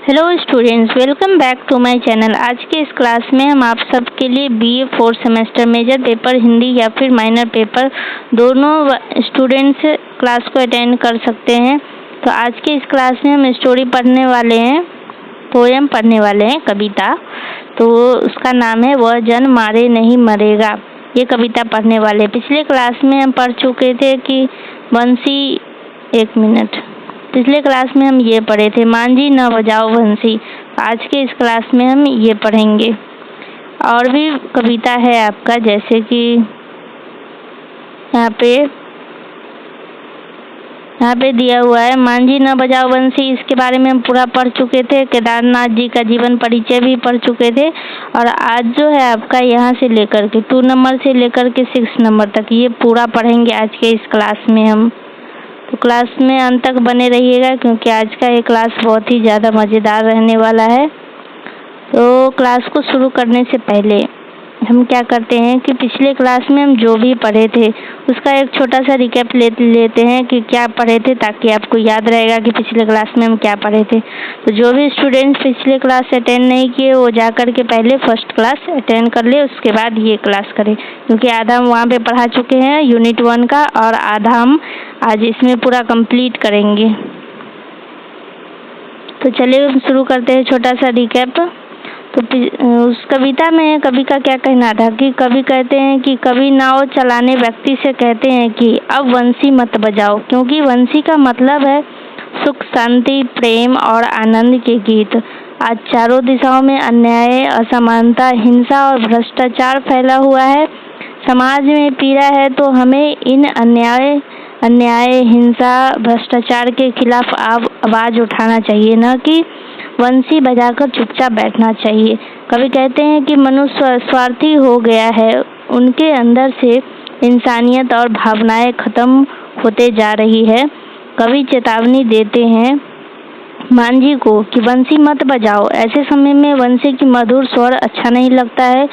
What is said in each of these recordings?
Hello students, welcome back to my channel. आज के इस क्लास में हम आप सबके लिए BA 4th semester major paper Hindi या फिर माइनर पेपर दोनों स्टूडेंट्स क्लास को अटेंड कर सकते हैं। तो आज के इस क्लास में हम स्टोरी पढ़ने वाले हैं, पोएम पढ़ने वाले हैं, कविता। तो उसका नाम है वह जन मारे नहीं मरेगा। ये कविता पढ़ने वाले। पिछले क्लास में हम पढ़ चुके थे कि पिछले क्लास में हम ये पढ़े थे, मांझी न बजाओ बंसी। आज के इस क्लास में हम ये पढ़ेंगे। और भी कविता है आपका, जैसे कि यहाँ पे दिया हुआ है मांझी न बजाओ बंसी। इसके बारे में हम पूरा पढ़ चुके थे। केदारनाथ जी का जीवन परिचय भी पढ़ चुके थे। और आज जो है आपका यहाँ से लेकर के 2 नंबर से लेकर के 6 नंबर तक ये पूरा पढ़ेंगे आज के इस क्लास में हम। तो क्लास में अंत तक बने रहिएगा, क्योंकि आज का ये क्लास बहुत ही ज़्यादा मज़ेदार रहने वाला है। तो क्लास को शुरू करने से पहले हम क्या करते हैं कि पिछले क्लास में हम जो भी पढ़े थे उसका एक छोटा सा रिकैप लेते हैं कि क्या पढ़े थे, ताकि आपको याद रहेगा कि पिछले क्लास में हम क्या पढ़े थे। तो जो भी स्टूडेंट्स पिछले क्लास अटेंड नहीं किए वो जा कर के पहले फर्स्ट क्लास अटेंड कर ले, उसके बाद ये क्लास करें, क्योंकि आधा हम वहाँ पे पढ़ा चुके हैं यूनिट 1 का, और आधा हम आज इसमें पूरा कंप्लीट करेंगे। तो चलिए हम शुरू करते हैं छोटा सा रिकैप। तो उस कविता में कवि का क्या कहना था कि कवि कहते हैं कि कवि नाव चलाने व्यक्ति से कहते हैं कि अब वंशी मत बजाओ, क्योंकि वंशी का मतलब है सुख, शांति, प्रेम और आनंद के गीत। आज चारों दिशाओं में अन्याय, असमानता, हिंसा और भ्रष्टाचार फैला हुआ है। समाज में पीड़ा है, तो हमें इन अन्याय, हिंसा, भ्रष्टाचार के खिलाफ आवाज उठाना चाहिए, न कि वंशी बजाकर चुपचाप बैठना चाहिए। कवि कहते हैं कि मनुष्य स्वार्थी हो गया है, उनके अंदर से इंसानियत और भावनाएं खत्म होते जा रही है। कवि चेतावनी देते हैं मांझी को कि वंशी मत बजाओ। ऐसे समय में वंशी की मधुर स्वर अच्छा नहीं लगता है।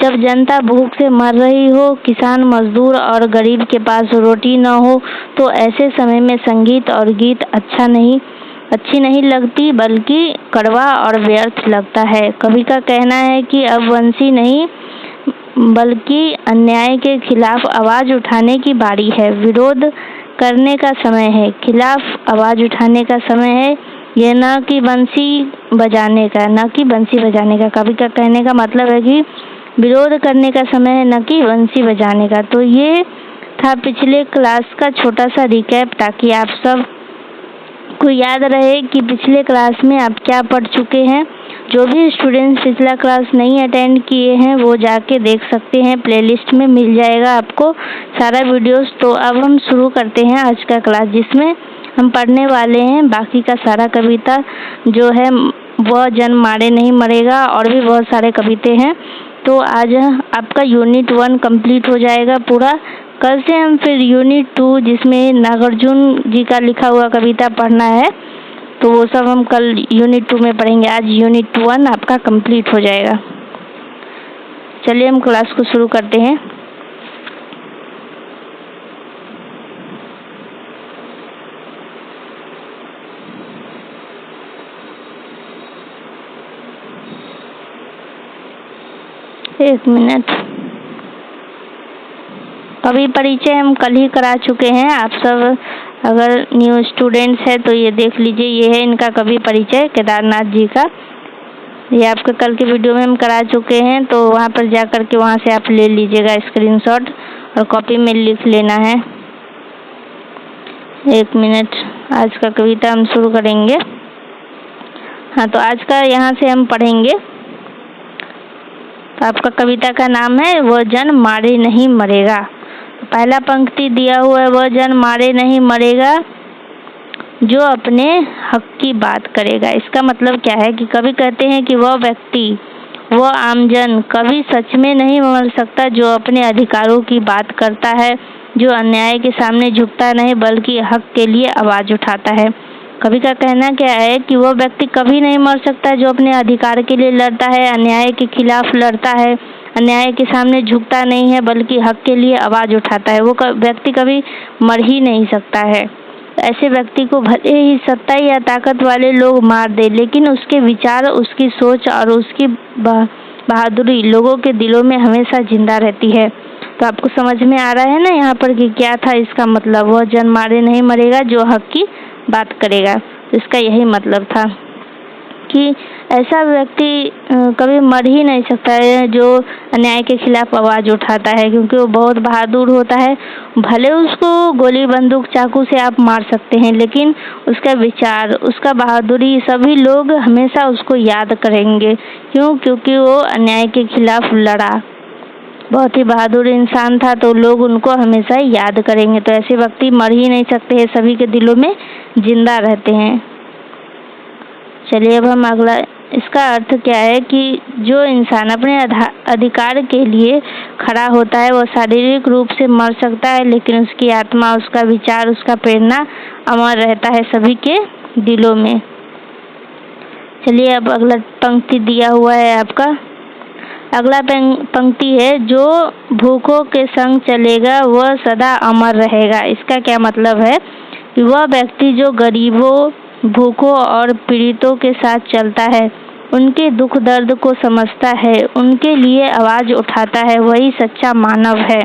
जब जनता भूख से मर रही हो, किसान, मजदूर और गरीब के पास रोटी न हो, तो ऐसे समय में संगीत और गीत अच्छी नहीं लगती, बल्कि कड़वा और व्यर्थ लगता है। कवि का कहना है कि अब वंशी नहीं बल्कि अन्याय के खिलाफ आवाज उठाने की बारी है। विरोध करने का समय है, खिलाफ आवाज उठाने का समय है, ये न कि बंसी बजाने का। कवि का कहने का मतलब है कि विरोध करने का समय है, न कि बंसी बजाने का। तो ये था पिछले क्लास का छोटा सा रिकैप, ताकि आप सब को याद रहे कि पिछले क्लास में आप क्या पढ़ चुके हैं। जो भी स्टूडेंट्स पिछला क्लास नहीं अटेंड किए हैं वो जाके देख सकते हैं, प्लेलिस्ट में मिल जाएगा आपको सारा वीडियोस। तो अब हम शुरू करते हैं आज का क्लास, जिसमें हम पढ़ने वाले हैं बाकी का सारा कविता जो है वह जन मारे नहीं मरेगा, और भी बहुत सारे कविते हैं। तो आज आपका यूनिट 1 कंप्लीट हो जाएगा पूरा। कल से हम फिर यूनिट 2, जिसमें नागार्जुन जी का लिखा हुआ कविता पढ़ना है, तो वो सब हम कल यूनिट 2 में पढ़ेंगे। आज यूनिट 1 आपका कंप्लीट हो जाएगा। चलिए हम क्लास को शुरू करते हैं। एक मिनट। कवि परिचय हम कल ही करा चुके हैं। आप सब अगर न्यू स्टूडेंट्स है तो ये देख लीजिए, ये है इनका कवि परिचय केदारनाथ जी का। ये आपके कल के वीडियो में हम करा चुके हैं, तो वहाँ पर जा कर के वहाँ से आप ले लीजिएगा स्क्रीनशॉट और कॉपी में लिख लेना है। एक मिनट, आज का कविता हम शुरू करेंगे। हाँ, तो आज का यहाँ से हम पढ़ेंगे। तो आपका कविता का नाम है वह जन मारे नहीं मरेगा। तो पहला पंक्ति दिया हुआ है, वह जन मारे नहीं मरेगा जो अपने हक की बात करेगा। इसका मतलब क्या है कि कवि कहते हैं कि वह व्यक्ति, वह आमजन कभी सच में नहीं मर सकता जो अपने अधिकारों की बात करता है, जो अन्याय के सामने झुकता नहीं बल्कि हक के लिए आवाज उठाता है। कवि का कहना क्या है कि वह व्यक्ति कभी नहीं मर सकता जो अपने अधिकार के लिए लड़ता है, अन्याय के खिलाफ लड़ता है, अन्याय के सामने झुकता नहीं है बल्कि हक के लिए आवाज उठाता है। वो व्यक्ति कभी मर ही नहीं सकता है। ऐसे व्यक्ति को भले ही सत्ता या ताकत वाले लोग मार दे, लेकिन उसके विचार, उसकी सोच और उसकी बहादुरी लोगों के दिलों में हमेशा जिंदा रहती है। तो आपको समझ में आ रहा है ना यहाँ पर कि क्या था इसका मतलब? वह जन मारे नहीं मरेगा जो हक की बात करेगा। तो इसका यही मतलब था कि ऐसा व्यक्ति कभी मर ही नहीं सकता है जो अन्याय के खिलाफ आवाज़ उठाता है, क्योंकि वो बहुत बहादुर होता है। भले उसको गोली बंदूक चाकू से आप मार सकते हैं, लेकिन उसका विचार, उसका बहादुरी, सभी लोग हमेशा उसको याद करेंगे। क्यों? क्योंकि वो अन्याय के खिलाफ लड़ा, बहुत ही बहादुर इंसान था, तो लोग उनको हमेशा याद करेंगे। तो ऐसे व्यक्ति मर ही नहीं सकते हैं, सभी के दिलों में जिंदा रहते हैं। चलिए अब हम अगला, इसका अर्थ क्या है कि जो इंसान अपने अधिकार के लिए खड़ा होता है वह शारीरिक रूप से मर सकता है, लेकिन उसकी आत्मा, उसका विचार, उसका प्रेरणा अमर रहता है सभी के दिलों में। चलिए अब अगला पंक्ति दिया हुआ है आपका। अगला पंक्ति है, जो भूखों के संग चलेगा वह सदा अमर रहेगा। इसका क्या मतलब है कि वह व्यक्ति जो गरीबों, भूखों और पीड़ितों के साथ चलता है, उनके दुख दर्द को समझता है, उनके लिए आवाज उठाता है, वही सच्चा मानव है।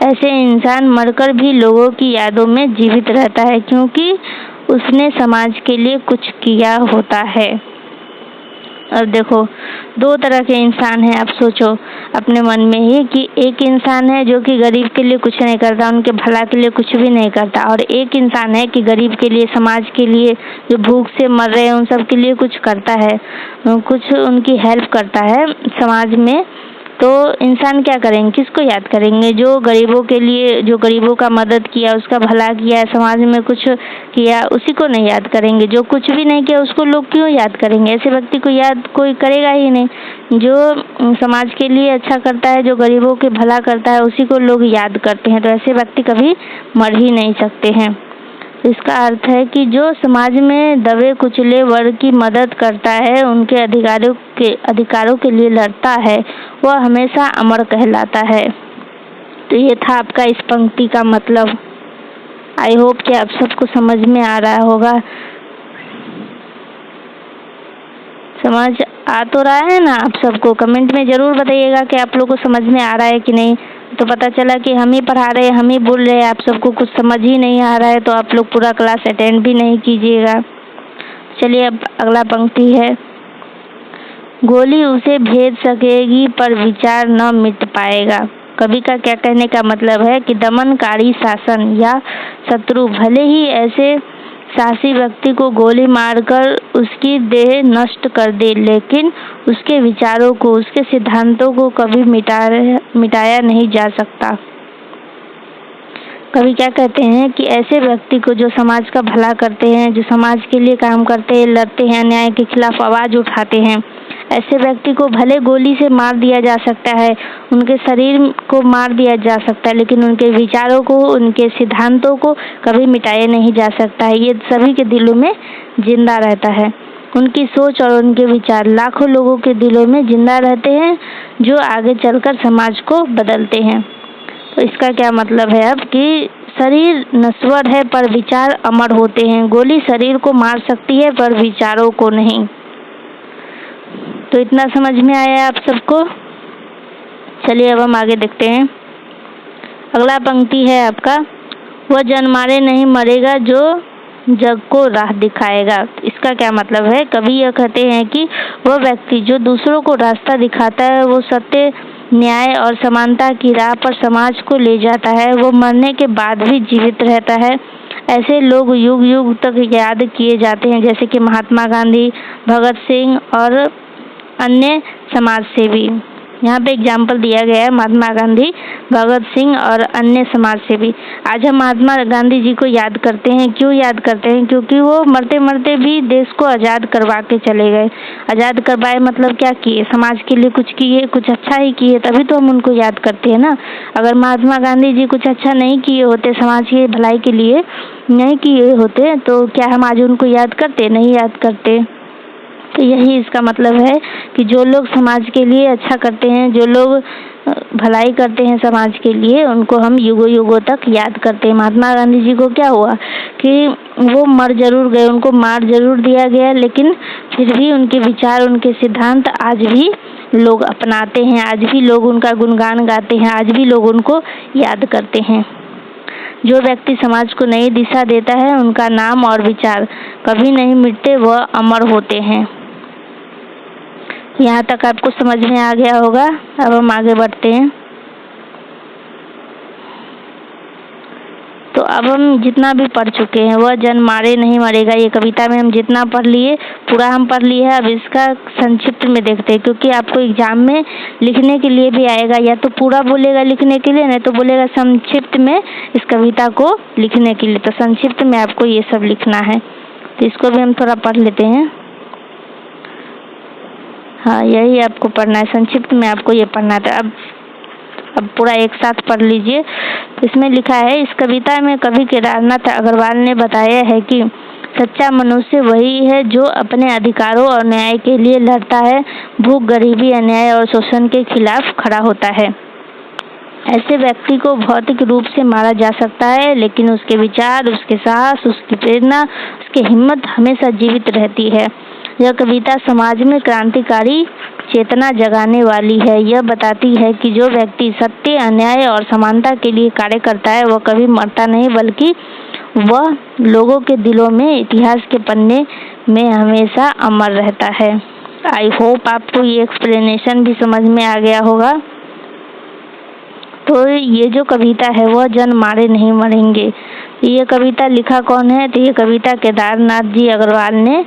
ऐसे इंसान मरकर भी लोगों की यादों में जीवित रहता है, क्योंकि उसने समाज के लिए कुछ किया होता है। अब देखो, दो तरह के इंसान हैं। आप सोचो अपने मन में ही कि एक इंसान है जो कि गरीब के लिए कुछ नहीं करता, उनके भला के लिए कुछ भी नहीं करता, और एक इंसान है कि गरीब के लिए, समाज के लिए, जो भूख से मर रहे हैं उन सब के लिए कुछ करता है, कुछ उनकी हेल्प करता है समाज में। तो इंसान क्या करेंगे? किसको याद करेंगे? जो गरीबों के लिए, जो गरीबों का मदद किया, उसका भला किया, समाज में कुछ किया, उसी को नहीं याद करेंगे। जो कुछ भी नहीं किया उसको लोग क्यों याद करेंगे? ऐसे व्यक्ति को याद कोई करेगा ही नहीं। जो समाज के लिए अच्छा करता है, जो गरीबों के भला करता है, उसी को लोग याद करते हैं। तो ऐसे व्यक्ति कभी मर ही नहीं सकते हैं। इसका अर्थ है कि जो समाज में दबे कुचले वर्ग की मदद करता है, उनके अधिकारों के लिए लड़ता है, वह हमेशा अमर कहलाता है। तो ये था आपका इस पंक्ति का मतलब। आई होप कि आप सबको समझ में आ रहा होगा। समझ आ तो रहा है ना आप सबको? कमेंट में ज़रूर बताइएगा कि आप लोगों को समझ में आ रहा है कि नहीं। तो पता चला कि हम ही पढ़ा रहे हैं, हम ही बोल रहे हैं, आप सबको कुछ समझ ही नहीं आ रहा है, तो आप लोग पूरा क्लास अटेंड भी नहीं कीजिएगा। चलिए अब अगला पंक्ति है, गोली उसे भेज सकेगी पर विचार न मिट पाएगा। कवि का क्या कहने का मतलब है कि दमनकारी शासन या शत्रु भले ही ऐसे साहसी व्यक्ति को गोली मारकर उसकी देह नष्ट कर दे, लेकिन उसके विचारों को, उसके सिद्धांतों को कभी मिटाया नहीं जा सकता। कवि क्या कहते हैं कि ऐसे व्यक्ति को जो समाज का भला करते हैं, जो समाज के लिए काम करते हैं, लड़ते हैं, अन्याय के खिलाफ आवाज उठाते हैं, ऐसे व्यक्ति को भले गोली से मार दिया जा सकता है, उनके शरीर को मार दिया जा सकता है, लेकिन उनके विचारों को, उनके सिद्धांतों को कभी मिटाया नहीं जा सकता है। ये सभी के दिलों में जिंदा रहता है। उनकी सोच और उनके विचार लाखों लोगों के दिलों में जिंदा रहते हैं, जो आगे चलकर समाज को बदलते हैं। तो इसका क्या मतलब है अब कि शरीर नश्वर है पर विचार अमर होते हैं। गोली शरीर को मार सकती है पर विचारों को नहीं। तो इतना समझ में आया आप सबको? चलिए अब हम आगे देखते हैं। अगला पंक्ति है आपका, वह जन मारे नहीं मरेगा जो जग को राह दिखाएगा। इसका क्या मतलब है? कवि यह कहते हैं कि वह व्यक्ति जो दूसरों को रास्ता दिखाता है, वो सत्य, न्याय और समानता की राह पर समाज को ले जाता है, वो मरने के बाद भी जीवित रहता है। ऐसे लोग युग युग तक याद किए जाते हैं, जैसे कि महात्मा गांधी, भगत सिंह और अन्य समाज सेवी। यहाँ पे एग्जाम्पल दिया गया है महात्मा गांधी, भगत सिंह और अन्य समाज सेवी। आज हम महात्मा गांधी जी को याद करते हैं। क्यों याद करते हैं? क्योंकि वो मरते मरते भी देश को आज़ाद करवा के चले गए। आज़ाद करवाए मतलब क्या किए? समाज के लिए कुछ किए, कुछ अच्छा ही किए, तभी तो हम उनको याद करते हैं ना। अगर महात्मा गांधी जी कुछ अच्छा नहीं किए होते, समाज की भलाई के लिए नहीं किए होते, तो क्या हम आज उनको याद करते? नहीं याद करते। तो यही इसका मतलब है कि जो लोग समाज के लिए अच्छा करते हैं, जो लोग भलाई करते हैं समाज के लिए, उनको हम युगों युगों तक याद करते हैं। महात्मा गांधी जी को क्या हुआ कि वो मर जरूर गए, उनको मार जरूर दिया गया, लेकिन फिर भी उनके विचार, उनके सिद्धांत आज भी लोग अपनाते हैं, आज भी लोग उनका गुणगान गाते हैं, आज भी लोग उनको याद करते हैं। जो व्यक्ति समाज को नई दिशा देता है, उनका नाम और विचार कभी नहीं मिटते, वह अमर होते हैं। यहाँ तक आपको समझ में आ गया होगा। अब हम आगे बढ़ते हैं। तो अब हम जितना भी पढ़ चुके हैं, वह जन मारे नहीं मरेगा, ये कविता में हम जितना पढ़ लिए, पूरा हम पढ़ लिए है। अब इसका संक्षिप्त में देखते हैं, क्योंकि आपको एग्जाम में लिखने के लिए भी आएगा, या तो पूरा बोलेगा लिखने के लिए, नहीं तो बोलेगा संक्षिप्त में इस कविता को लिखने के लिए। तो संक्षिप्त में आपको ये सब लिखना है, तो इसको भी हम थोड़ा पढ़ लेते हैं। हाँ, यही आपको पढ़ना है, संक्षिप्त में आपको ये पढ़ना था। अब पूरा एक साथ पढ़ लीजिए। इसमें लिखा है, इस कविता में कवि केदारनाथ अग्रवाल ने बताया है कि सच्चा मनुष्य वही है जो अपने अधिकारों और न्याय के लिए लड़ता है, भूख, गरीबी, अन्याय और शोषण के खिलाफ खड़ा होता है। ऐसे व्यक्ति को भौतिक रूप से मारा जा सकता है, लेकिन उसके विचार, उसके साहस, उसकी प्रेरणा, उसकी हिम्मत हमेशा जीवित रहती है। यह कविता समाज में क्रांतिकारी चेतना जगाने वाली है। यह बताती है कि जो व्यक्ति सत्य, अन्याय और समानता के लिए कार्य करता है, वह कभी मरता नहीं, बल्कि वह लोगों के दिलों में, इतिहास के पन्ने में हमेशा अमर रहता है। आई होप आपको ये एक्सप्लेनेशन भी समझ में आ गया होगा। तो ये जो कविता है, वह जन मारे नहीं मरेंगे, ये कविता लिखा कौन है? तो ये कविता केदारनाथ जी अग्रवाल ने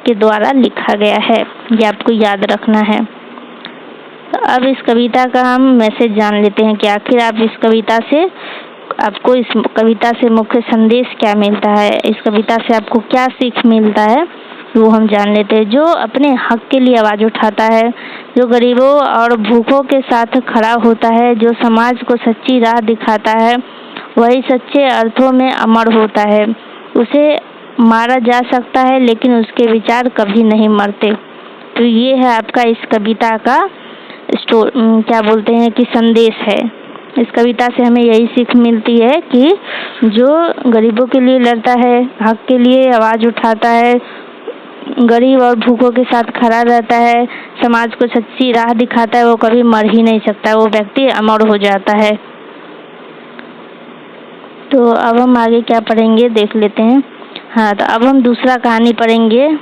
के द्वारा लिखा गया है, ये आपको याद रखना है। तो अब इस कविता का हम मैसेज जान लेते हैं कि आखिर आपको इस कविता से मुख्य संदेश क्या मिलता है, इस कविता से आपको क्या सीख मिलता है, वो हम जान लेते हैं। जो अपने हक के लिए आवाज़ उठाता है, जो गरीबों और भूखों के साथ खड़ा होता है, जो समाज को सच्ची राह दिखाता है, वही सच्चे अर्थों में अमर होता है। उसे मारा जा सकता है, लेकिन उसके विचार कभी नहीं मरते। तो ये है आपका इस कविता का क्या बोलते हैं कि संदेश है। इस कविता से हमें यही सीख मिलती है कि जो गरीबों के लिए लड़ता है, हक के लिए आवाज़ उठाता है, गरीब और भूखों के साथ खड़ा रहता है, समाज को सच्ची राह दिखाता है, वो कभी मर ही नहीं सकता, वो व्यक्ति अमर हो जाता है। तो अब हम आगे क्या पढ़ेंगे देख लेते हैं। हाँ, तो अब हम दूसरा कहानी पढ़ेंगे।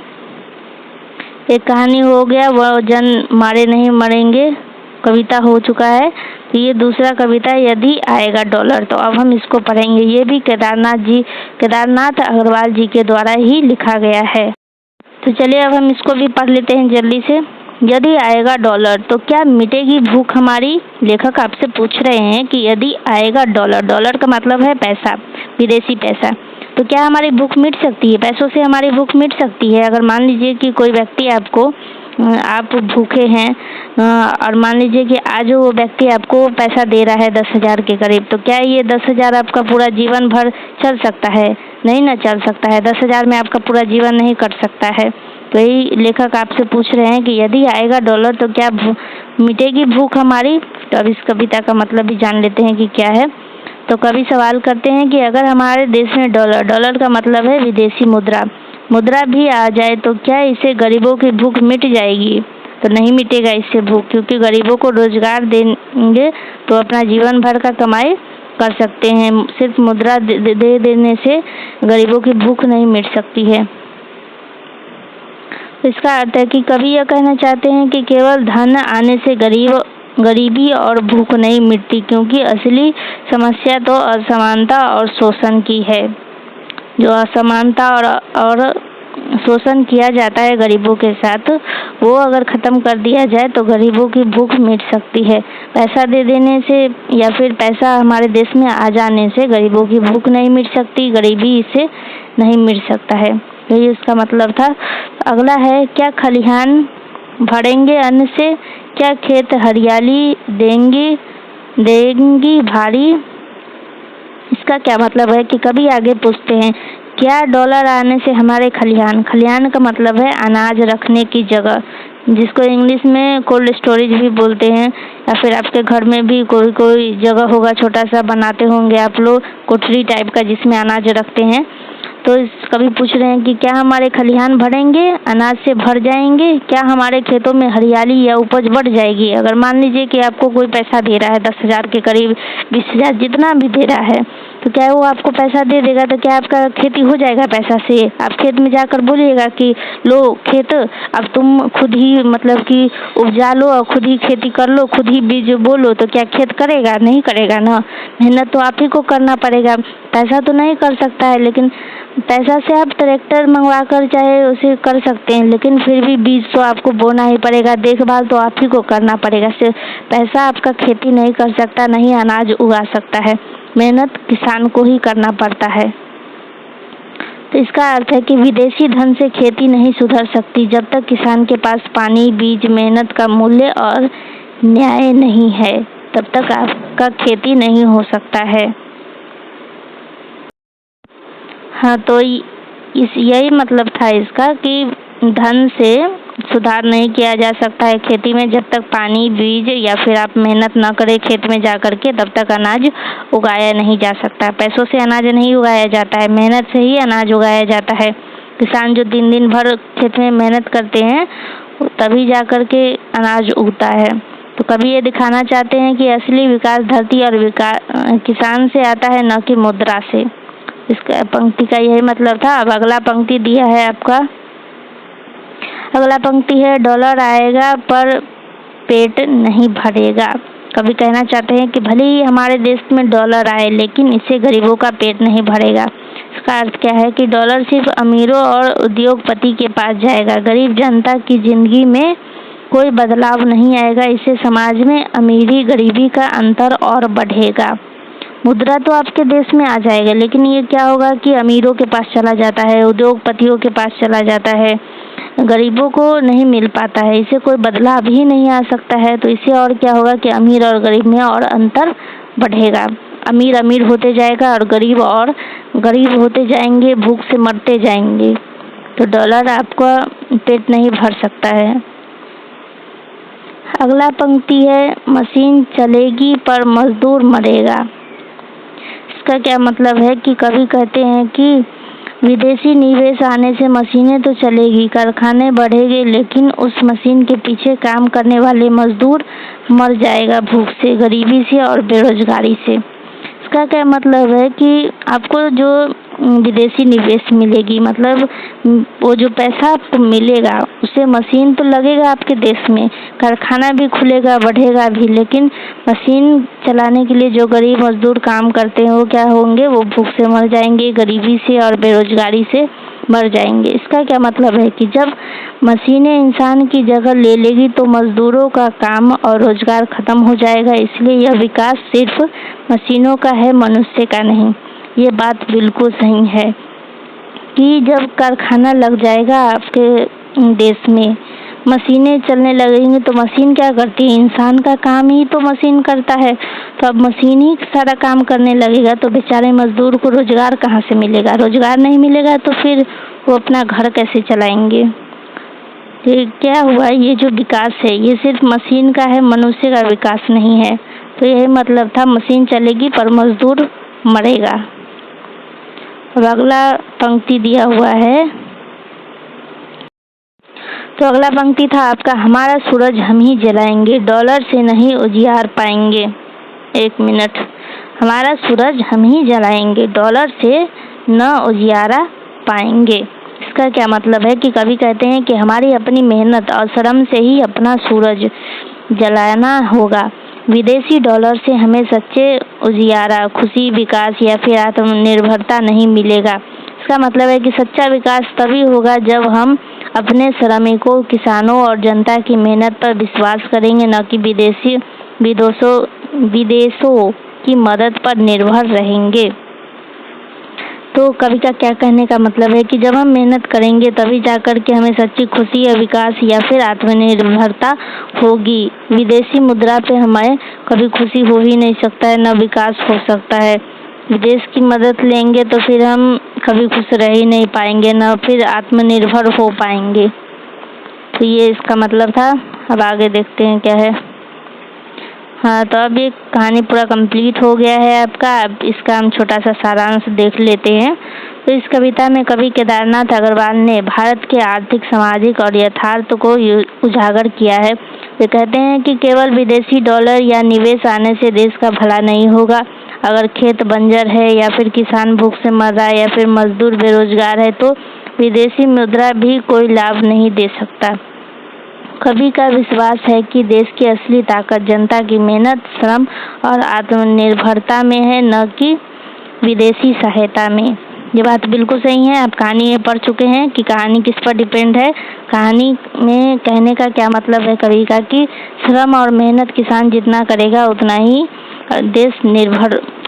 एक कहानी हो गया, वह जन मारे नहीं मरेंगे, कविता हो चुका है। तो ये दूसरा कविता, यदि आएगा डॉलर। तो अब हम इसको पढ़ेंगे। ये भी केदारनाथ अग्रवाल जी के द्वारा ही लिखा गया है। तो चलिए अब हम इसको भी पढ़ लेते हैं जल्दी से। यदि आएगा डॉलर तो क्या मिटेगी भूख हमारी? लेखक आपसे पूछ रहे हैं कि यदि आएगा डॉलर, डॉलर का मतलब है पैसा, विदेशी पैसा, तो क्या हमारी भूख मिट सकती है? पैसों से हमारी भूख मिट सकती है? अगर मान लीजिए कि कोई व्यक्ति आप भूखे हैं और मान लीजिए कि आज वो व्यक्ति आपको पैसा दे रहा है 10,000 के करीब, तो क्या ये 10,000 आपका पूरा जीवन भर चल सकता है? नहीं ना चल सकता है। 10,000 में आपका पूरा जीवन नहीं कट सकता है। तो यही लेखक आपसे पूछ रहे हैं कि यदि आएगा डॉलर तो क्या मिटेगी भूख हमारी? तो अब इस कविता का मतलब भी जान लेते हैं कि क्या है। तो कवि सवाल करते हैं कि अगर हमारे देश में डॉलर का मतलब है विदेशी मुद्रा भी आ जाए तो क्या इससे गरीबों की भूख मिट जाएगी? तो नहीं मिटेगा इससे भूख, क्योंकि गरीबों को रोजगार देंगे तो अपना जीवन भर का कमाई कर सकते हैं। सिर्फ मुद्रा दे देने से गरीबों की भूख नहीं मिट सकती है। तो इसका अर्थ है कि कवि यह कहना चाहते हैं कि केवल धन आने से गरीबी और भूख नहीं मिटती, क्योंकि असली समस्या तो असमानता और शोषण की है। जो असमानता और शोषण किया जाता है गरीबों के साथ, वो अगर ख़त्म कर दिया जाए तो गरीबों की भूख मिट सकती है। पैसा दे देने से या फिर पैसा हमारे देश में आ जाने से गरीबों की भूख नहीं मिट सकती, गरीबी इससे नहीं मिट सकता है। यही उसका मतलब था। अगला है, क्या खलिहान भरेंगे अन्न से? क्या खेत हरियाली देंगी भारी? इसका क्या मतलब है कि कभी आगे पूछते हैं क्या डॉलर आने से हमारे खलिहान, खलिहान का मतलब है अनाज रखने की जगह, जिसको इंग्लिश में कोल्ड स्टोरेज भी बोलते हैं, या फिर आपके घर में भी कोई जगह होगा, छोटा सा बनाते होंगे आप लोग कोठरी टाइप का जिसमें अनाज रखते हैं। तो कभी पूछ रहे हैं कि क्या हमारे खलिहान भरेंगे, अनाज से भर जाएंगे, क्या हमारे खेतों में हरियाली या उपज बढ़ जाएगी। अगर मान लीजिए कि आपको कोई पैसा दे रहा है 10,000 के करीब, 20,000 जितना भी दे रहा है, तो क्या वो आपको पैसा दे देगा तो क्या आपका खेती हो जाएगा पैसा से। आप खेत में जाकर बोलिएगा कि लो खेत, अब तुम खुद ही मतलब कि उपजा लो और खुद ही खेती कर लो, खुद ही बीज बोलो, तो क्या खेत करेगा? नहीं करेगा ना। मेहनत तो आप ही को करना पड़ेगा। पैसा तो नहीं कर सकता है, लेकिन पैसा से आप ट्रैक्टर मंगवा कर चाहे उसे कर सकते हैं, लेकिन फिर भी बीज तो आपको बोना ही पड़ेगा, देखभाल तो आप ही को करना पड़ेगा। सिर्फ पैसा आपका खेती नहीं कर सकता, नहीं अनाज उगा सकता है। मेहनत किसान को ही करना पड़ता है। तो इसका अर्थ है कि विदेशी धन से खेती नहीं सुधर सकती जब तक किसान के पास पानी, बीज, मेहनत का मूल्य और न्याय नहीं है, तब तक आपका खेती नहीं हो सकता है। हाँ, तो यही मतलब था इसका कि धन से सुधार नहीं किया जा सकता है खेती में जब तक पानी, बीज या फिर आप मेहनत न करें खेत में जा कर के, तब तक अनाज उगाया नहीं जा सकता। पैसों से अनाज नहीं उगाया जाता है, मेहनत से ही अनाज उगाया जाता है। किसान जो दिन भर खेत में मेहनत करते हैं तभी जा कर के अनाज उगता है। तो कभी ये दिखाना चाहते हैं कि असली विकास धरती और किसान से आता है, न कि मुद्रा से। इसका पंक्ति का यही मतलब था। अब अगला पंक्ति दिया है आपका, अगला पंक्ति है डॉलर आएगा पर पेट नहीं भरेगा। कभी कहना चाहते हैं कि भले ही हमारे देश में डॉलर आए, लेकिन इससे गरीबों का पेट नहीं भरेगा। इसका अर्थ क्या है कि डॉलर सिर्फ अमीरों और उद्योगपति के पास जाएगा, गरीब जनता की जिंदगी में कोई बदलाव नहीं आएगा। इससे समाज में अमीरी गरीबी का अंतर और बढ़ेगा। मुद्रा तो आपके देश में आ जाएगा, लेकिन ये क्या होगा कि अमीरों के पास चला जाता है, उद्योगपतियों के पास चला जाता है, गरीबों को नहीं मिल पाता है। इससे कोई बदलाव ही नहीं आ सकता है। तो इससे और क्या होगा कि अमीर और गरीब में और अंतर बढ़ेगा। अमीर अमीर होते जाएगा और गरीब होते जाएंगे, भूख से मरते जाएंगे। तो डॉलर आपका पेट नहीं भर सकता है। अगला पंक्ति है मशीन चलेगी पर मजदूर मरेगा। इसका क्या मतलब है कि कभी कहते हैं कि विदेशी निवेश आने से मशीनें तो चलेगी, कारखाने बढ़ेंगे, लेकिन उस मशीन के पीछे काम करने वाले मजदूर मर जाएगा भूख से, गरीबी से और बेरोजगारी से। इसका क्या मतलब है कि आपको जो विदेशी निवेश मिलेगी, मतलब वो जो पैसा आपको मिलेगा उससे मशीन तो लगेगा आपके देश में, कारखाना भी खुलेगा, बढ़ेगा भी, लेकिन मशीन चलाने के लिए जो गरीब मजदूर काम करते हैं वो क्या होंगे? वो भूख से मर जाएंगे, गरीबी से और बेरोजगारी से मर जाएंगे। इसका क्या मतलब है कि जब मशीनें इंसान की जगह ले लेगी तो मजदूरों का काम और रोजगार खत्म हो जाएगा। इसलिए यह विकास सिर्फ मशीनों का है, मनुष्य का नहीं। ये बात बिल्कुल सही है कि जब कारखाना लग जाएगा आपके देश में, मशीनें चलने लगेंगी, तो मशीन क्या करती है? इंसान का काम ही तो मशीन करता है। तो अब मशीन ही सारा काम करने लगेगा तो बेचारे मजदूर को रोजगार कहाँ से मिलेगा? रोजगार नहीं मिलेगा तो फिर वो अपना घर कैसे चलाएंगे? तो क्या हुआ, ये जो विकास है ये सिर्फ मशीन का है, मनुष्य का विकास नहीं है। तो यही मतलब था, मशीन चलेगी पर मजदूर मरेगा। और अगला पंक्ति दिया हुआ है, तो अगला पंक्ति था आपका, हमारा सूरज हम ही जलाएंगे, डॉलर से नहीं उजियार पाएंगे। एक मिनट, हमारा सूरज हम ही जलाएंगे, डॉलर से न उजियारा पाएंगे। इसका क्या मतलब है कि कभी कहते हैं कि हमारी अपनी मेहनत और श्रम से ही अपना सूरज जलाना होगा। विदेशी डॉलर से हमें सच्चे उजियारा, खुशी, विकास या फिर आत्मनिर्भरता नहीं मिलेगा। इसका मतलब है कि सच्चा विकास तभी होगा जब हम अपने श्रमिकों, किसानों और जनता की मेहनत पर विश्वास करेंगे, न कि विदेशों की मदद पर निर्भर रहेंगे। तो कवि का क्या कहने का मतलब है कि जब हम मेहनत करेंगे तभी जाकर के हमें सच्ची खुशी या विकास या फिर आत्मनिर्भरता होगी। विदेशी मुद्रा पे हमें कभी खुशी हो ही नहीं सकता है, न विकास हो सकता है। विदेश की मदद लेंगे तो फिर हम कभी खुश रह ही नहीं पाएंगे, न फिर आत्मनिर्भर हो पाएंगे। तो ये इसका मतलब था। अब आगे देखते हैं क्या है। हाँ, तो अब ये कहानी पूरा कंप्लीट हो गया है आपका। अब इसका हम छोटा सा सारांश देख लेते हैं। तो इस कविता में कवि केदारनाथ अग्रवाल ने भारत के आर्थिक, सामाजिक और यथार्थ को उजागर किया है। वे कहते हैं कि केवल विदेशी डॉलर या निवेश आने से देश का भला नहीं होगा। अगर खेत बंजर है या फिर किसान भूख से मर रहा है या फिर मजदूर बेरोजगार है तो विदेशी मुद्रा भी कोई लाभ नहीं दे सकता। कवि का विश्वास है कि देश की असली ताकत जनता की मेहनत, श्रम और आत्मनिर्भरता में है, न कि विदेशी सहायता में। ये बात बिल्कुल सही है। आप कहानी में पढ़ चुके हैं कि कहानी किस पर डिपेंड है। कहानी में कहने का क्या मतलब है कवि का कि श्रम और मेहनत किसान जितना करेगा उतना ही देश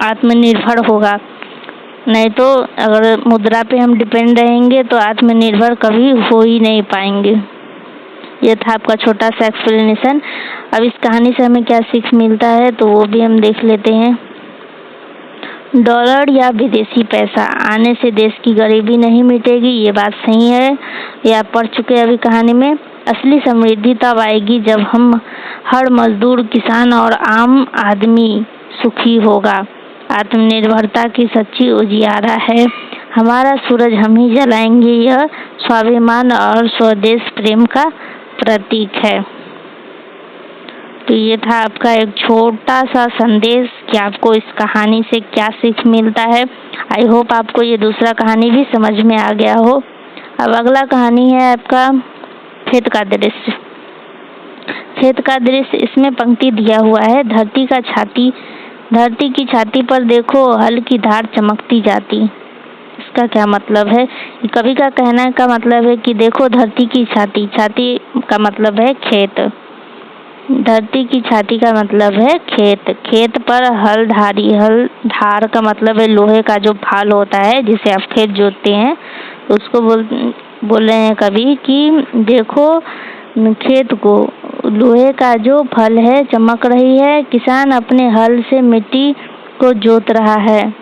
आत्मनिर्भर होगा। नहीं तो अगर मुद्रा पे हम डिपेंड रहेंगे तो आत्मनिर्भर कभी हो ही नहीं पाएंगे। यह था आपका छोटा सा एक्सप्लेनेशन। अब इस कहानी से हमें क्या सीख मिलता है तो वो भी हम देख लेते हैं। डॉलर या विदेशी पैसा आने से देश की गरीबी नहीं मिटेगी, ये बात सही है। ये आप पढ़ चुके हैं अभी कहानी में। असली समृद्धि तब आएगी जब हम हर मजदूर, किसान और आम आदमी सुखी होगा। आत्मनिर्भरता की सच्ची उजियारा है। हमारा सूरज हम ही जलाएंगे। यह स्वाभिमान और स्वदेश प्रेम का प्रतीक है। तो ये था आपका एक छोटा सा संदेश कि आपको इस कहानी से क्या सीख मिलता है। आई होप आपको ये दूसरा कहानी भी समझ में आ गया हो। अब अगला कहानी है आपका खेत का दृश्य। खेत का दृश्य, इसमें पंक्ति दिया हुआ है, धरती की छाती पर देखो हल की धार चमकती जाती। इसका क्या मतलब है? कवि का कहने का मतलब है कि देखो धरती की छाती का मतलब है खेत। धरती की छाती का मतलब है खेत पर हल धार का मतलब है लोहे का जो फाल होता है जिसे आप खेत जोतते हैं, उसको बोल रहे हैं कवि कि देखो खेत को, लोहे का जो फल है चमक रही है। किसान अपने हल से मिट्टी को जोत रहा है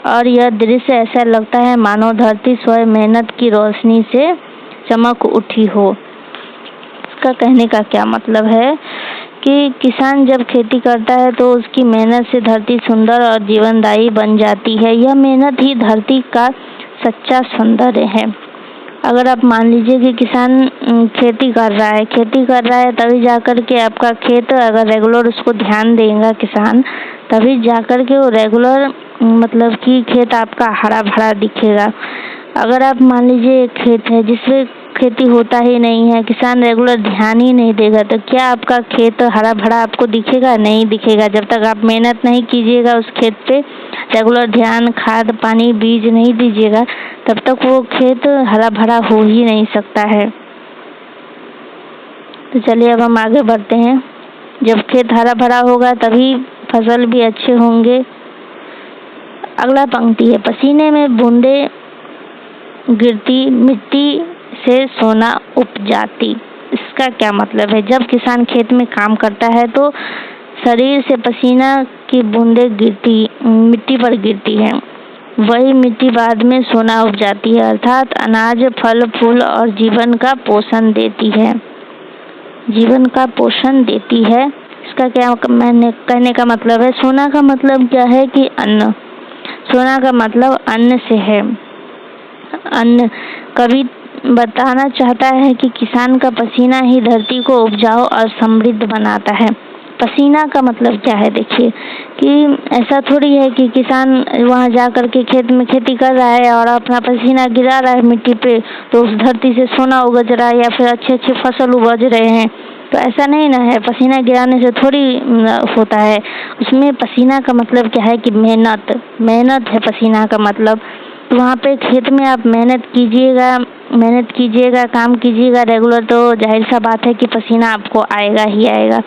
और यह दृश्य ऐसा लगता है मानो धरती स्वयं मेहनत की रोशनी से चमक उठी हो। इसका कहने का क्या मतलब है कि किसान जब खेती करता है तो उसकी मेहनत से धरती सुंदर और जीवनदायी बन जाती है। यह मेहनत ही धरती का सच्चा सौंदर्य है। अगर आप मान लीजिए कि किसान खेती कर रहा है तभी जाकर के आपका खेत, अगर रेगुलर उसको ध्यान देगा किसान, तभी जाकर के वो रेगुलर मतलब कि खेत आपका हरा भरा दिखेगा। अगर आप मान लीजिए एक खेत है जिसमें खेती होता ही नहीं है, किसान रेगुलर ध्यान ही नहीं देगा, तो क्या आपका खेत हरा भरा आपको दिखेगा? नहीं दिखेगा। जब तक आप मेहनत नहीं कीजिएगा उस खेत पे, रेगुलर ध्यान, खाद, पानी, बीज नहीं दीजिएगा, तब तक वो खेत हरा भरा हो ही नहीं सकता है। तो चलिए अब हम आगे बढ़ते हैं। जब खेत हरा भरा होगा तभी फसल भी अच्छे होंगे। अगला पंक्ति है, पसीने में बूंदे गिरती मिट्टी से सोना उपजाती। इसका क्या मतलब है? जब किसान खेत में काम करता है तो शरीर से पसीना की बूंदें मिट्टी पर गिरती है। वही मिट्टी बाद में सोना उपजाती है, अर्थात अनाज, फल, फूल और जीवन का पोषण देती है। इसका क्या मैंने कहने का मतलब है? सोना का मतलब क्या है कि अन्न। सोना का मतलब अन्न से है। अन्न, कवि बताना चाहता है कि किसान का पसीना ही धरती को उपजाऊ और समृद्ध बनाता है। पसीना का मतलब क्या है? देखिए कि ऐसा थोड़ी है कि किसान वहाँ जा कर के खेत में खेती कर रहा है और अपना पसीना गिरा रहा है मिट्टी पे तो उस धरती से सोना उगज रहा है या फिर अच्छे फसल उपज रहे हैं। तो ऐसा नहीं ना है। पसीना गिराने से थोड़ी होता है। उसमें पसीना का मतलब क्या है कि मेहनत है पसीना का मतलब। तो वहाँ पे खेत में आप मेहनत कीजिएगा, काम कीजिएगा रेगुलर, तो जाहिर सा बात है कि पसीना आपको आएगा ही आएगा।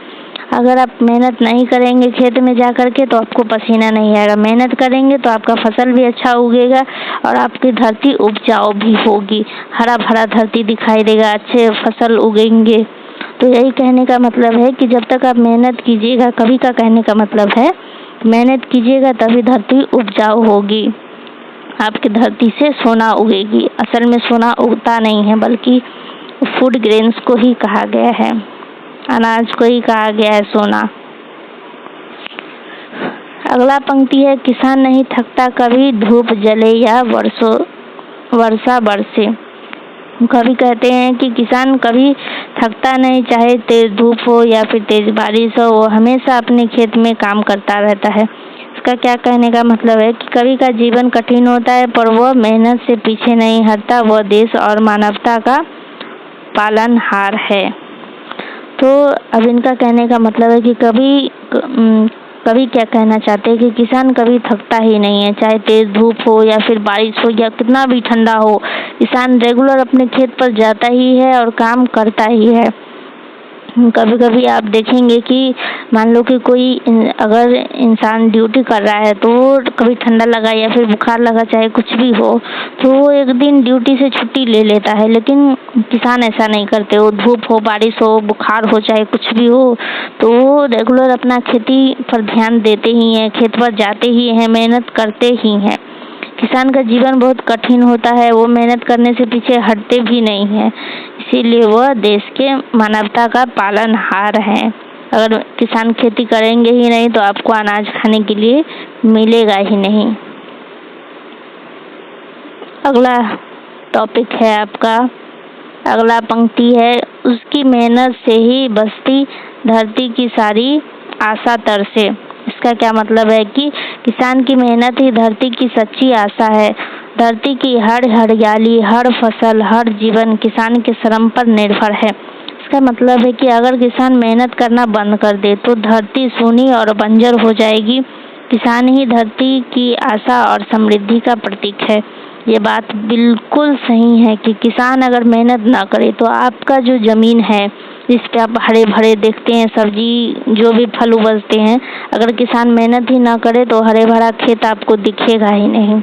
अगर आप मेहनत नहीं करेंगे खेत में जा कर के तो आपको पसीना नहीं आएगा। मेहनत करेंगे तो आपका फसल भी अच्छा उगेगा और आपकी धरती उपजाऊ भी होगी, हरा भरा धरती दिखाई देगा, अच्छे फसल उगेंगे। तो यही कहने का मतलब है कि जब तक आप मेहनत कीजिएगा, कवि का कहने का मतलब है मेहनत कीजिएगा तभी धरती उपजाऊ होगी, आपकी धरती से सोना उगेगी। असल में सोना उगता नहीं है, बल्कि फूड ग्रेन्स को ही कहा गया है, अनाज को ही कहा गया है सोना। अगला पंक्ति है, किसान नहीं थकता कभी धूप जले या वर्षा बरसे। कवि कहते हैं कि किसान कभी थकता नहीं, चाहे तेज धूप हो या फिर तेज बारिश हो, वो हमेशा अपने खेत में काम करता रहता है। इसका क्या कहने का मतलब है कि कवि का जीवन कठिन होता है पर वह मेहनत से पीछे नहीं हटता, वह देश और मानवता का पालनहार है। तो अब इनका कहने का मतलब है कि कवि क्या कहना चाहते हैं कि किसान कभी थकता ही नहीं है, चाहे तेज धूप हो या फिर बारिश हो या कितना भी ठंडा हो, किसान रेगुलर अपने खेत पर जाता ही है और काम करता ही है। कभी कभी आप देखेंगे कि मान लो कि कोई अगर इंसान ड्यूटी कर रहा है तो कभी ठंडा लगा या फिर बुखार लगा, चाहे कुछ भी हो, तो वो एक दिन ड्यूटी से छुट्टी ले लेता है। लेकिन किसान ऐसा नहीं करते, वो धूप हो, बारिश हो, बुखार हो, चाहे कुछ भी हो, तो वो रेगुलर अपना खेती पर ध्यान देते ही हैं, खेत पर जाते ही हैं, मेहनत करते ही हैं। किसान का जीवन बहुत कठिन होता है, वो मेहनत करने से पीछे हटते भी नहीं है, इसीलिए वह देश के मानवता का पालनहार है। अगर किसान खेती करेंगे ही नहीं तो आपको अनाज खाने के लिए मिलेगा ही नहीं। अगला टॉपिक है आपका, अगला पंक्ति है, उसकी मेहनत से ही बसती धरती की सारी आशा तरसे। इसका क्या मतलब है कि किसान की मेहनत ही धरती की सच्ची आशा है। धरती की हर हरियाली, हर फसल, हर जीवन किसान के श्रम पर निर्भर है। इसका मतलब है कि अगर किसान मेहनत करना बंद कर दे तो धरती सूनी और बंजर हो जाएगी। किसान ही धरती की आशा और समृद्धि का प्रतीक है। ये बात बिल्कुल सही है कि किसान अगर मेहनत ना करे तो आपका जो जमीन है जिस पे आप हरे भरे देखते हैं, सब्जी जो भी फल उपजते हैं, अगर किसान मेहनत ही ना करे तो हरे भरा खेत आपको दिखेगा ही नहीं।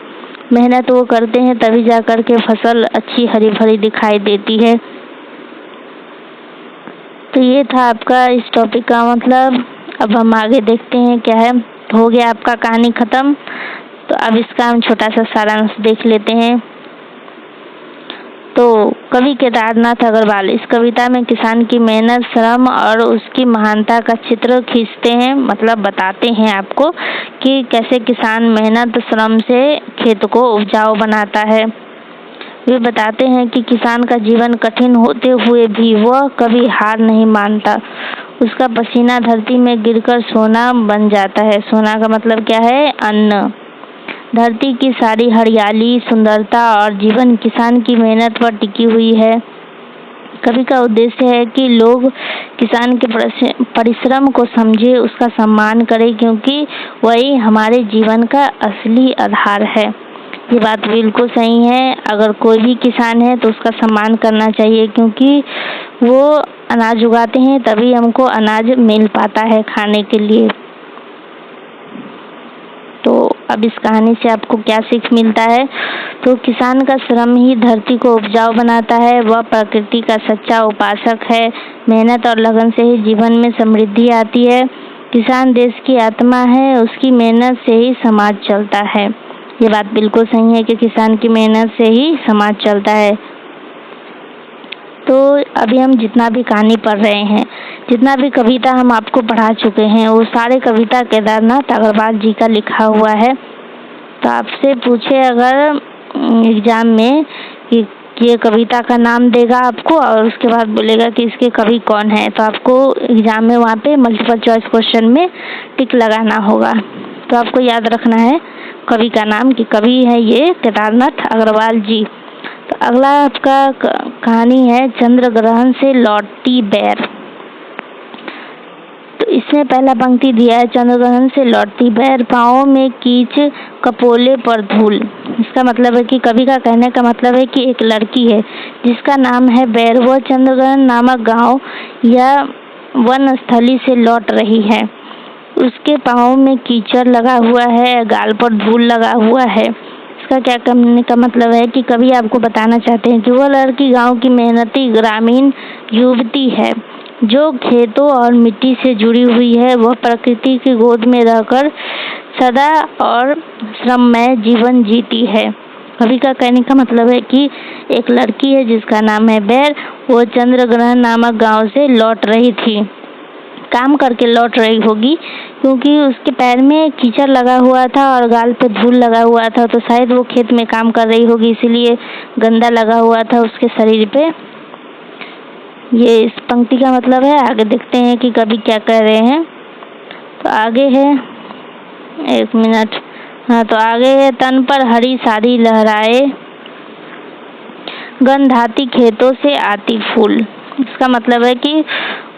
मेहनत वो करते हैं तभी जा कर के फसल अच्छी हरी भरी दिखाई देती है। तो ये था आपका इस टॉपिक का मतलब। अब हम आगे देखते हैं क्या है। हो गया आपका कहानी खत्म, तो अब इसका हम छोटा सा सारांश देख लेते हैं। तो कवि केदारनाथ अग्रवाल इस कविता में किसान की मेहनत, श्रम और उसकी महानता का चित्र खींचते हैं, मतलब बताते हैं आपको कि कैसे किसान मेहनत श्रम से खेत को उपजाऊ बनाता है। वे बताते हैं कि किसान का जीवन कठिन होते हुए भी वह कभी हार नहीं मानता। उसका पसीना धरती में गिरकर सोना बन जाता है। सोना का मतलब क्या है? अन्न। धरती की सारी हरियाली, सुंदरता और जीवन किसान की मेहनत पर टिकी हुई है। कवि का उद्देश्य है कि लोग किसान के परिश्रम को समझे, उसका सम्मान करें, क्योंकि वही हमारे जीवन का असली आधार है। ये बात बिल्कुल सही है। अगर कोई भी किसान है तो उसका सम्मान करना चाहिए, क्योंकि वो अनाज उगाते हैं तभी हमको अनाज मिल पाता है खाने के लिए। तो अब इस कहानी से आपको क्या सीख मिलता है? तो किसान का श्रम ही धरती को उपजाऊ बनाता है। वह प्रकृति का सच्चा उपासक है। मेहनत और लगन से ही जीवन में समृद्धि आती है। किसान देश की आत्मा है, उसकी मेहनत से ही समाज चलता है। ये बात बिल्कुल सही है कि किसान की मेहनत से ही समाज चलता है। तो अभी हम जितना भी कहानी पढ़ रहे हैं, जितना भी कविता हम आपको पढ़ा चुके हैं, वो सारे कविता केदारनाथ अग्रवाल जी का लिखा हुआ है। तो आपसे पूछे अगर एग्जाम में कि ये कविता का नाम देगा आपको और उसके बाद बोलेगा कि इसके कवि कौन है, तो आपको एग्जाम में वहाँ पे मल्टीपल चॉइस क्वेश्चन में टिक लगाना होगा। तो आपको याद रखना है कवि का नाम, कि कवि है ये केदारनाथ अग्रवाल जी। तो अगला आपका कहानी है चंद्र ग्रहण से लौटती बैर। तो इसमें पहला पंक्ति दिया है, चंद्र ग्रहण से लौटती बैर, पाँवों में कीच कपोले पर धूल। इसका मतलब है कि कवि का कहने का मतलब है कि एक लड़की है जिसका नाम है बैर, वह चंद्र ग्रहण नामक गांव या वन स्थली से लौट रही है। उसके पाँवों में कीचड़ लगा हुआ है, गाल पर धूल लगा हुआ है। इसका क्या कहने का मतलब है कि कवि आपको बताना चाहते हैं कि वह लड़की गांव की मेहनती ग्रामीण युवती है। जो खेतों और मिट्टी से जुड़ी हुई है, वह प्रकृति की गोद में रहकर सदा और श्रममय जीवन जीती है। कवि का कहने का मतलब है कि एक लड़की है जिसका नाम है बैर, वो चंद्रग्रहण नामक गांव से लौट रही थी, काम करके लौट रही होगी, क्योंकि उसके पैर में कीचड़ लगा हुआ था और गाल पे धूल लगा हुआ था, तो शायद वो खेत में काम कर रही होगी, इसीलिए गंदा लगा हुआ था उसके शरीर पे। ये इस पंक्ति का मतलब है। आगे देखते हैं कि कवि क्या कह रहे हैं। तो आगे है, एक मिनट, हाँ, तो आगे है, तन पर हरी साड़ी लहराए, गंधाती खेतों से आती फूल। इसका मतलब है कि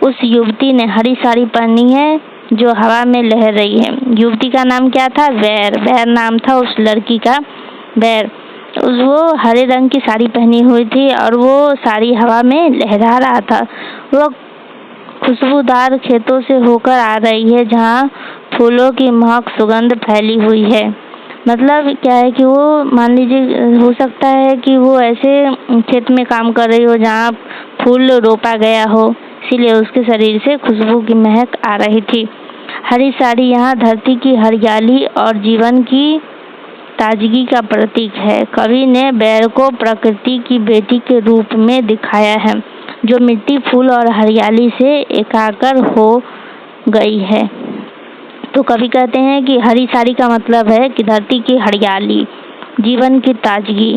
उस युवती ने हरी साड़ी पहनी है जो हवा में लहर रही है। युवती का नाम क्या था? बैर। बैर नाम था उस लड़की का, बैर। वो हरे रंग की साड़ी पहनी हुई थी और वो साड़ी हवा में लहरा रहा था। वो खुशबूदार खेतों से होकर आ रही है जहाँ फूलों की महक सुगंध फैली हुई है। मतलब क्या है कि वो, मान लीजिए, हो सकता है कि वो ऐसे खेत में काम कर रही हो जहाँ फूल रोपा गया हो, इसीलिए उसके शरीर से खुशबू की महक आ रही थी। हरी साड़ी यहाँ धरती की हरियाली और जीवन की ताजगी का प्रतीक है। कवि ने बैर को प्रकृति की बेटी के रूप में दिखाया है, जो मिट्टी, फूल और हरियाली से एकाकार हो गई है। तो कवि कहते हैं कि हरी साड़ी का मतलब है कि धरती की हरियाली, जीवन की ताजगी।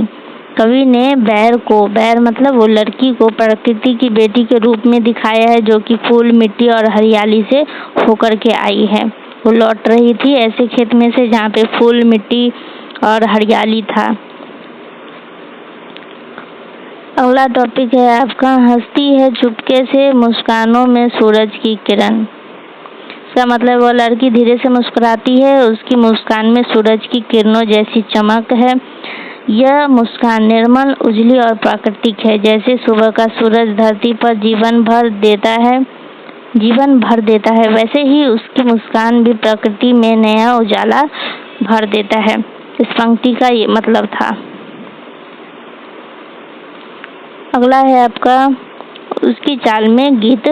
कवि ने बैर को, बैर मतलब वो लड़की को, प्रकृति की बेटी के रूप में दिखाया है, जो कि फूल, मिट्टी और हरियाली से होकर के आई है। वो लौट रही थी ऐसे खेत में से जहाँ पे फूल, मिट्टी और हरियाली था। अगला टॉपिक है आपका, हंसती है चुपके से मुस्कानों में सूरज की किरण। इसका मतलब वो लड़की धीरे से मुस्कुराती है, उसकी मुस्कान में सूरज की किरणों जैसी चमक है। यह मुस्कान निर्मल, उजली और प्राकृतिक है, जैसे सुबह का सूरज धरती पर जीवन भर देता है, वैसे ही उसकी मुस्कान भी प्रकृति में नया उजाला भर देता है। इस पंक्ति का ये मतलब था। अगला है आपका, उसकी चाल में गीत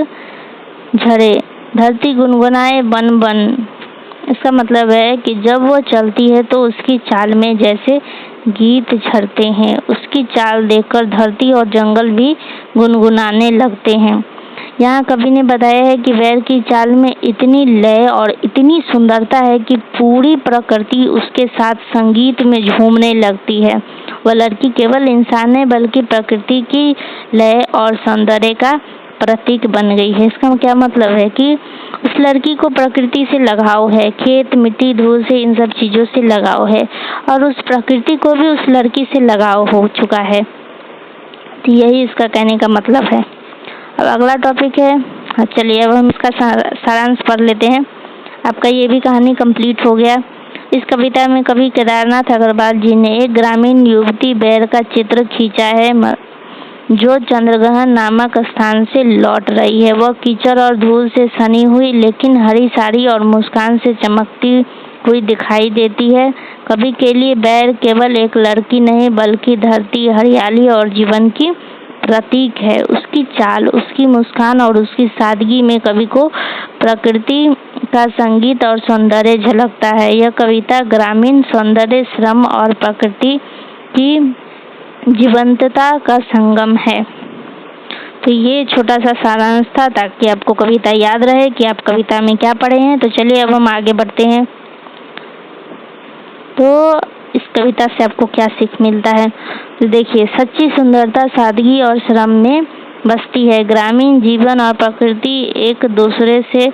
झरे, धरती गुनगुनाए बन बन। इसका मतलब है कि जब वो चलती है तो उसकी चाल में जैसे गीत झरते हैं। उसकी चाल देखकर धरती और जंगल भी गुनगुनाने लगते हैं। यहाँ कवि ने बताया है कि बैर की चाल में इतनी लय और इतनी सुंदरता है कि पूरी प्रकृति उसके साथ संगीत में झूमने लगती है। वह लड़की केवल इंसान नहीं बल्कि प्रकृति की लय और सौंदर्य का प्रतीक बन गई है। इसका क्या मतलब है कि उस लड़की को प्रकृति से लगाव है, खेत, मिट्टी, धूल से, इन सब चीजों से लगाव है, और उस प्रकृति को भी उस लड़की से लगाव हो चुका है। तो यही इसका कहने का मतलब है। अब अगला टॉपिक है, चलिए अब हम इसका सारांश पढ़ लेते हैं। आपका ये भी कहानी कंप्लीट हो गया। इस कविता में कवि केदारनाथ अग्रवाल जी ने एक ग्रामीण युवती बैर का चित्र खींचा है, जो चंद्रग्रहण नामक स्थान से लौट रही है। वह कीचड़ और धूल से सनी हुई लेकिन हरी साड़ी और मुस्कान से चमकती हुई दिखाई देती है। कवि के लिए बैर केवल एक लड़की नहीं बल्कि धरती, हरियाली और जीवन की प्रतीक है। उसकी चाल, उसकी मुस्कान और उसकी सादगी में कवि को प्रकृति का संगीत और सौंदर्य झलकता है। यह कविता ग्रामीण सौंदर्य, श्रम और प्रकृति की जीवंतता का संगम है। तो ये छोटा सा सारांश था ताकि आपको कविता याद रहे कि आप कविता में क्या पढ़े हैं। तो चलिए अब हम आगे बढ़ते हैं। तो इस कविता से आपको क्या सीख मिलता है? तो देखिए, सच्ची सुंदरता सादगी और श्रम में बसती है। ग्रामीण जीवन और प्रकृति एक दूसरे से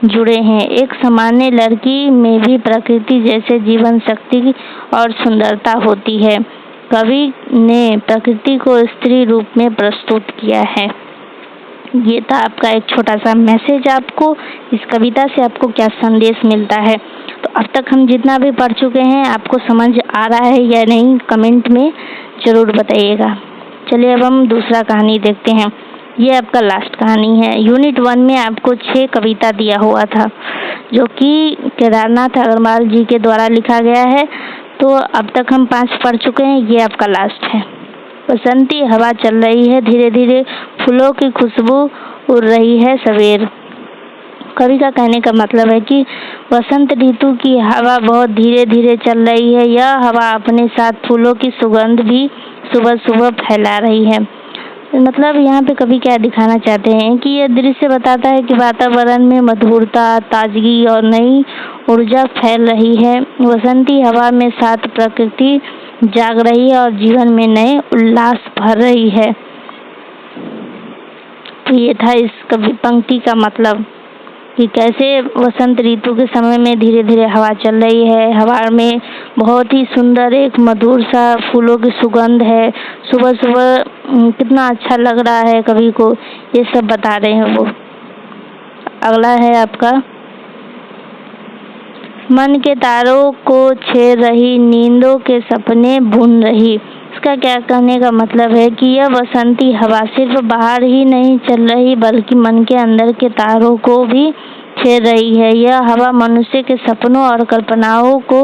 जुड़े हैं। एक सामान्य लड़की में भी प्रकृति जैसे जीवन शक्ति और सुंदरता होती है। कवि ने प्रकृति को स्त्री रूप में प्रस्तुत किया है। ये था आपका एक छोटा सा मैसेज। आपको इस कविता से आपको क्या संदेश मिलता है? तो अब तक हम जितना भी पढ़ चुके हैं आपको समझ आ रहा है या नहीं, कमेंट में जरूर बताइएगा। चलिए अब हम दूसरा कहानी देखते हैं। ये आपका लास्ट कहानी है। यूनिट 1 में आपको 6 कविता दिया हुआ था जो कि केदारनाथ अग्रवाल जी के द्वारा लिखा गया है। तो अब तक हम 5 पढ़ चुके हैं, ये आपका लास्ट है। बसंती हवा चल रही है, धीरे धीरे फूलों की खुशबू उड़ रही है सवेर। कवि का कहने का मतलब है कि वसंत ऋतु की हवा बहुत धीरे धीरे चल रही है। यह हवा अपने साथ फूलों की सुगंध भी सुबह सुबह फैला रही है। मतलब यहाँ पे कवि क्या दिखाना चाहते हैं कि यह दृश्य बताता है कि वातावरण में मधुरता, ताजगी और नई ऊर्जा फैल रही है। वसंती हवा में साथ प्रकृति जाग रही है और जीवन में नए उल्लास भर रही है। तो ये था इस कवि पंक्ति का मतलब कि कैसे वसंत ऋतु के समय में धीरे धीरे हवा चल रही है। हवा में बहुत ही सुंदर एक मधुर सा फूलों की सुगंध है। सुबह सुबह कितना अच्छा लग रहा है कवि को, ये सब बता रहे हैं वो। अगला है आपका, मन के तारों को छेड़ रही, नींदों के सपने बुन रही। इसका क्या कहने का मतलब है कि यह बसंती हवा सिर्फ बाहर ही नहीं चल रही बल्कि मन के अंदर के तारों को भी छेड़ रही है। यह हवा मनुष्य के सपनों और कल्पनाओं को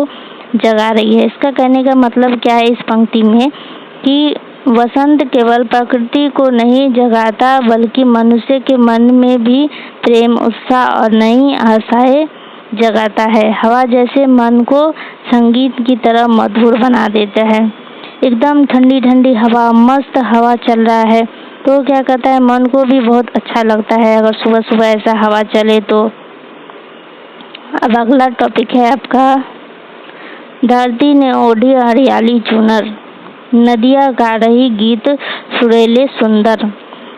जगा रही है। इसका कहने का मतलब क्या है इस पंक्ति में कि वसंत केवल प्रकृति को नहीं जगाता बल्कि मनुष्य के मन में भी प्रेम, उत्साह और नई आशाएं जगाता है। हवा जैसे मन को संगीत की तरह मधुर बना देता है। एकदम ठंडी ठंडी हवा, मस्त हवा चल रहा है तो क्या कहता है, मन को भी बहुत अच्छा लगता है अगर सुबह सुबह ऐसा हवा चले तो। अब अगला टॉपिक है आपका, धरती ने ओढ़ी हरियाली चुनर, नदियाँ गा रही गीत सुरीले सुंदर।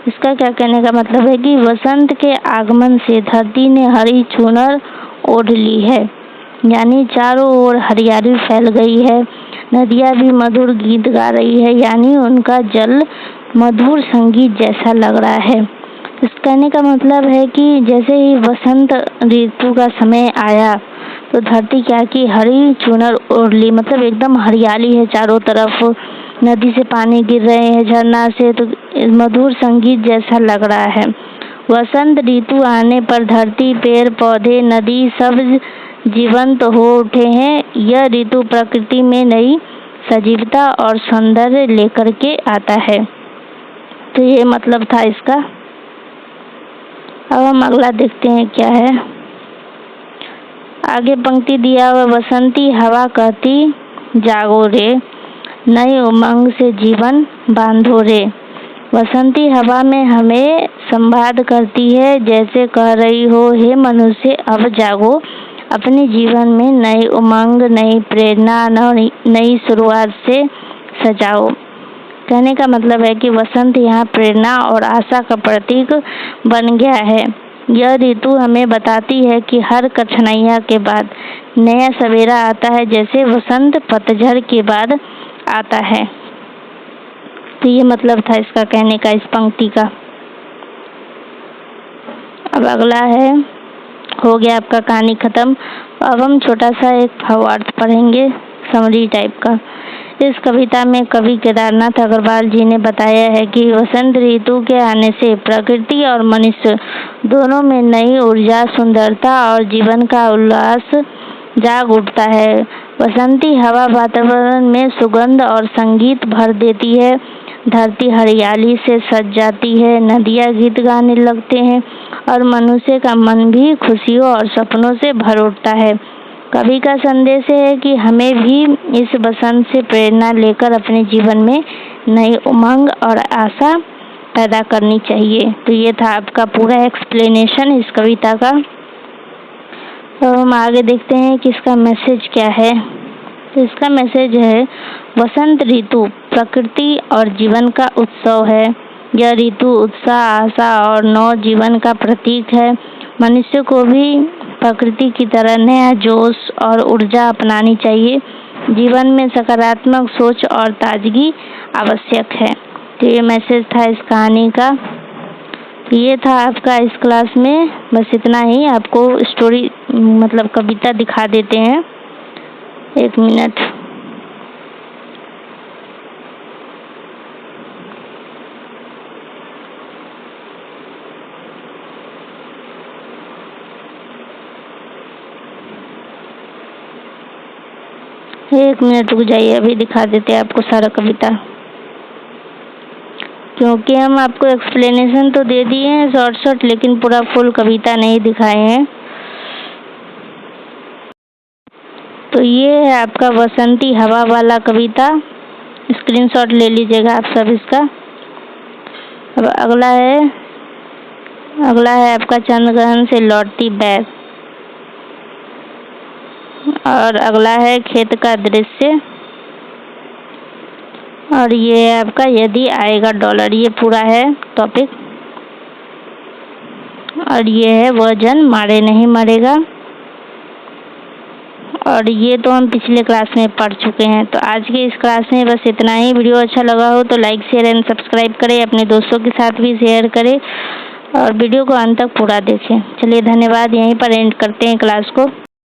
इसका क्या कहने का मतलब है कि वसंत के आगमन से धरती ने हरी चुनर ओढ़ ली है, यानी चारों ओर हरियाली फैल गई है। नदियाँ भी मधुर गीत गा रही है, यानी उनका जल मधुर संगीत जैसा लग रहा है। इस कहने का मतलब है कि जैसे ही वसंत ऋतु का समय आया तो धरती क्या की हरी चुनर ओढ़ ली, मतलब एकदम हरियाली है चारों तरफ। नदी से पानी गिर रहे हैं झरना से, तो मधुर संगीत जैसा लग रहा है। वसंत ऋतु आने पर धरती, पेड़ पौधे, नदी सब जीवंत हो उठे हैं। यह ऋतु प्रकृति में नई सजीवता और सौंदर्य लेकर के आता है। तो ये मतलब था इसका। अब हम अगला देखते हैं क्या है। आगे पंक्ति दिया हुआ, बसंती हवा कहती जागो रे, नए उमंग से जीवन बांधो रे। बसंती हवा में हमें संवाद करती है, जैसे कह रही हो, हे मनुष्य अब जागो, अपने जीवन में नए उमंग, नई प्रेरणा, नई शुरुआत से सजाओ। कहने का मतलब है कि वसंत यहाँ प्रेरणा और आशा का प्रतीक बन गया है। यह ऋतु हमें बताती है कि हर कठिनाइयों के बाद नया सवेरा आता है, जैसे वसंत पतझड़ के बाद आता है। तो ये मतलब था इसका कहने का, इस पंक्ति का। अब अगला है, हो गया आपका कहानी खत्म। अब हम छोटा सा एक भावार्थ पढ़ेंगे, समरी टाइप का। इस कविता में कवि केदारनाथ अग्रवाल जी ने बताया है कि वसंत ऋतु के आने से प्रकृति और मनुष्य दोनों में नई ऊर्जा, सुंदरता और जीवन का उल्लास जाग उठता है। बसंती हवा वातावरण में सुगंध और संगीत भर देती है। धरती हरियाली से सज जाती है, नदियाँ गीत गाने लगते हैं और मनुष्य का मन भी खुशियों और सपनों से भर उठता है। कवि का संदेश है कि हमें भी इस बसंत से प्रेरणा लेकर अपने जीवन में नई उमंग और आशा पैदा करनी चाहिए। तो ये था आपका पूरा एक्सप्लेनेशन इस कविता का। तो हम आगे देखते हैं कि इसका मैसेज क्या है। तो इसका मैसेज है, वसंत ऋतु प्रकृति और जीवन का उत्सव है। यह ऋतु उत्साह, आशा और नव जीवन का प्रतीक है। मनुष्य को भी प्रकृति की तरह नया जोश और ऊर्जा अपनानी चाहिए। जीवन में सकारात्मक सोच और ताजगी आवश्यक है। तो ये मैसेज था इस कहानी का। तो ये था आपका इस क्लास में, बस इतना ही। आपको स्टोरी मतलब कविता दिखा देते हैं, एक मिनट। एक मिनट रुक जाइए, अभी दिखा देते हैं आपको सारा कविता। क्योंकि हम आपको एक्सप्लेनेशन तो दे दिए हैं शॉर्ट, लेकिन पूरा फुल कविता नहीं दिखाए हैं। तो ये है आपका बसंती हवा वाला कविता, स्क्रीनशॉट ले लीजिएगा आप सब इसका। अब अगला है आपका चंद्रग्रहण से लौटती बैग, और अगला है खेत का दृश्य, और ये है आपका यदि आएगा डॉलर। ये पूरा है टॉपिक। और ये है वह जन मारे नहीं मरेगा, और ये तो हम पिछले क्लास में पढ़ चुके हैं। तो आज के इस क्लास में बस इतना ही। वीडियो अच्छा लगा हो तो लाइक शेयर एंड सब्सक्राइब करें, अपने दोस्तों के साथ भी शेयर करें और वीडियो को अंत तक पूरा देखें। चलिए धन्यवाद, यहीं पर एंड करते हैं क्लास को।